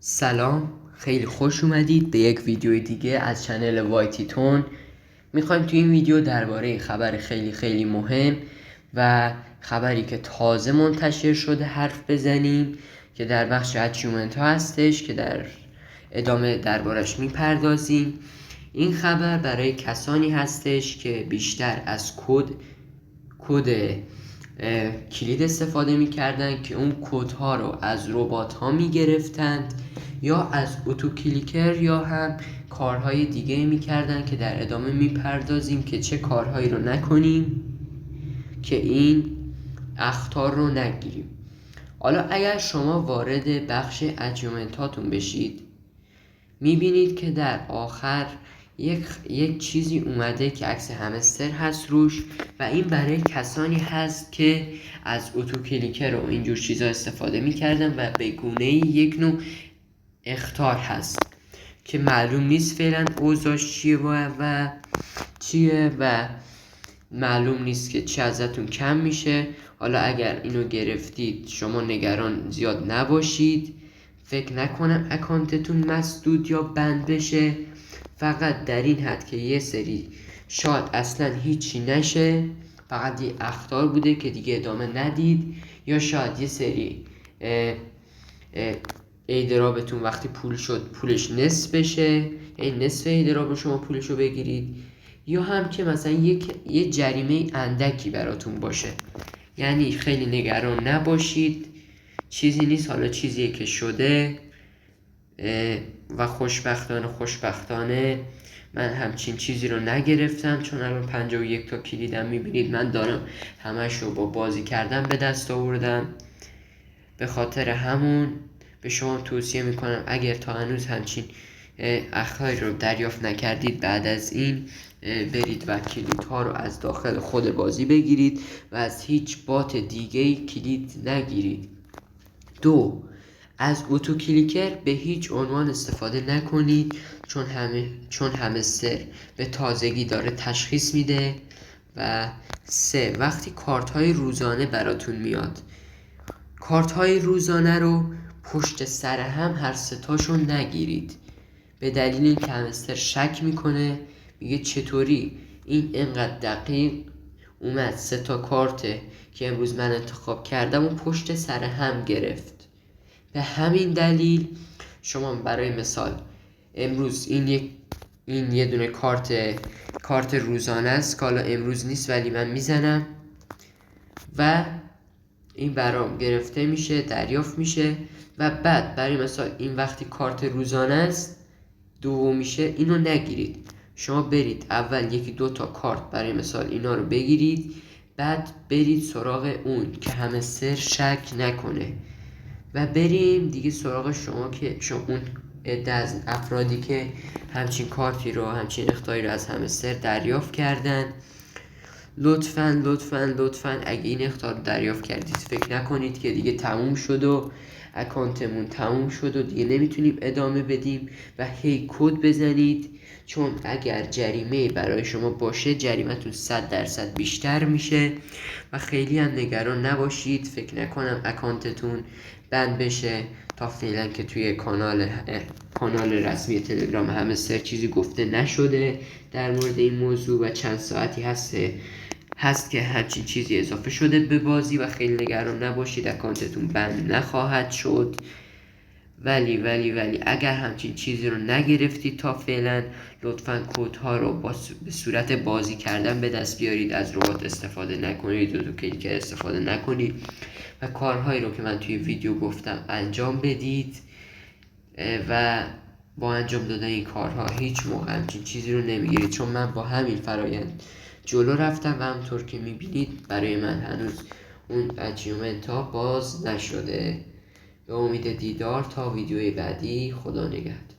سلام، خیلی خوش اومدید به یک ویدیو دیگه از چنل وایتی تون. میخوایم توی این ویدیو درباره خبر خیلی مهم و خبری که تازه منتشر شده حرف بزنیم که در بخش اچیومنت ها هستش که در ادامه دربارش میپردازیم. این خبر برای کسانی هستش که بیشتر از کد کلید استفاده میکردن که اون کدها رو از ربات ها میگرفتند یا از اتو کلیکر یا هم کارهای دیگه میکردن که در ادامه میپردازیم که چه کارهایی رو نکنیم که این اخطار رو نگیریم. حالا اگر شما وارد بخش اچیومنت هاتون بشید میبینید که در آخر یک چیزی اومده که عکس همستر هست روش و این برای کسانی هست که از اتو کلیکر و اینجور چیزا استفاده میکردن و به گونه یک نوع اخطار هست که معلوم نیست فعلا اوضاعش چیه و معلوم نیست که چه ازتون کم میشه. حالا اگر اینو گرفتید شما نگران زیاد نباشید، فکر نکنم اکانتتون مسدود یا بند بشه، فقط در این حد که یه سری شاید اصلا هیچی نشه، فقط یه اخطار بوده که دیگه ادامه ندید، یا شاید یه سری ایدرابتون وقتی پول شد پولش نصف بشه، این نصف ایدراب شما پولشو بگیرید، یا هم که مثلا یه جریمه اندکی براتون باشه. یعنی خیلی نگران نباشید، چیزی نیست. حالا چیزیه که شده و خوشبختانه من همچین چیزی رو نگرفتم، چون الان 51 تا کلیدم میبینید من دارم همش رو با بازی کردن به دست آوردم. به خاطر همون به شما توصیه میکنم اگر تا هنوز همچین اخطاری رو دریافت نکردید، بعد از این برید و کلیدها رو از داخل خود بازی بگیرید و از هیچ بات دیگه کلید نگیرید. 2. از اتو کلیکر به هیچ عنوان استفاده نکنید، چون همستر به تازگی داره تشخیص میده. و 3. وقتی کارت های روزانه براتون میاد، کارت های روزانه رو پشت سر هم هر ستاشون نگیرید، به دلیل این که همستر شک میکنه، میگه چطوری این اینقدر دقیق اومد 3 تا کارت که امروز من انتخاب کردم و پشت سر هم گرفت. به همین دلیل شما برای مثال امروز این یه دونه کارت روزانه است که حالا امروز نیست ولی من میزنم و این برام گرفته میشه، دریافت میشه، و بعد برای مثال این وقتی کارت روزانه است دوم میشه، اینو نگیرید. شما برید اول 1-2 تا کارت برای مثال اینا رو بگیرید، بعد برید سراغ اون که همستر شک نکنه و بریم دیگه سراغ شما که شما اون عده از افرادی که همچین کارتی رو، همچین اخطاری رو از همستر دریافت کردن. لطفاً اگه این اخطار رو دریافت کردید فکر نکنید که دیگه تموم شد و اکانتمون تموم شد و دیگه نمیتونیم ادامه بدیم و هی کد بزنید، چون اگر جریمه برای شما باشه جریمتون 100% بیشتر میشه و خیلی هم نگران نباشید. فکر نکنم اکانتتون بند بشه تا فعلا که توی کانال رسمی تلگرام همستر چیزی گفته نشده در مورد این موضوع و چند ساعتی هست که همچین چیزی اضافه شده به بازی و خیلی نگران نباشید، اکانتتون بند نخواهد شد. ولی اگر همچین چیزی رو نگرفتید تا فعلا، لطفاً کدها رو به صورت بازی کردن به دست بیارید، از ربات استفاده نکنید، اتو کلیکر استفاده نکنید و کارهایی رو که من توی ویدیو گفتم انجام بدید و با انجام دادن این کارها هیچ موقع همچین چیزی رو نمیگیرید، چون من با همین فرایند جلو رفتم و همطور که میبینید برای من هنوز اون اچیومنت ها باز نشده. به امید دیدار تا ویدیوی بعدی، خدا نگهدار.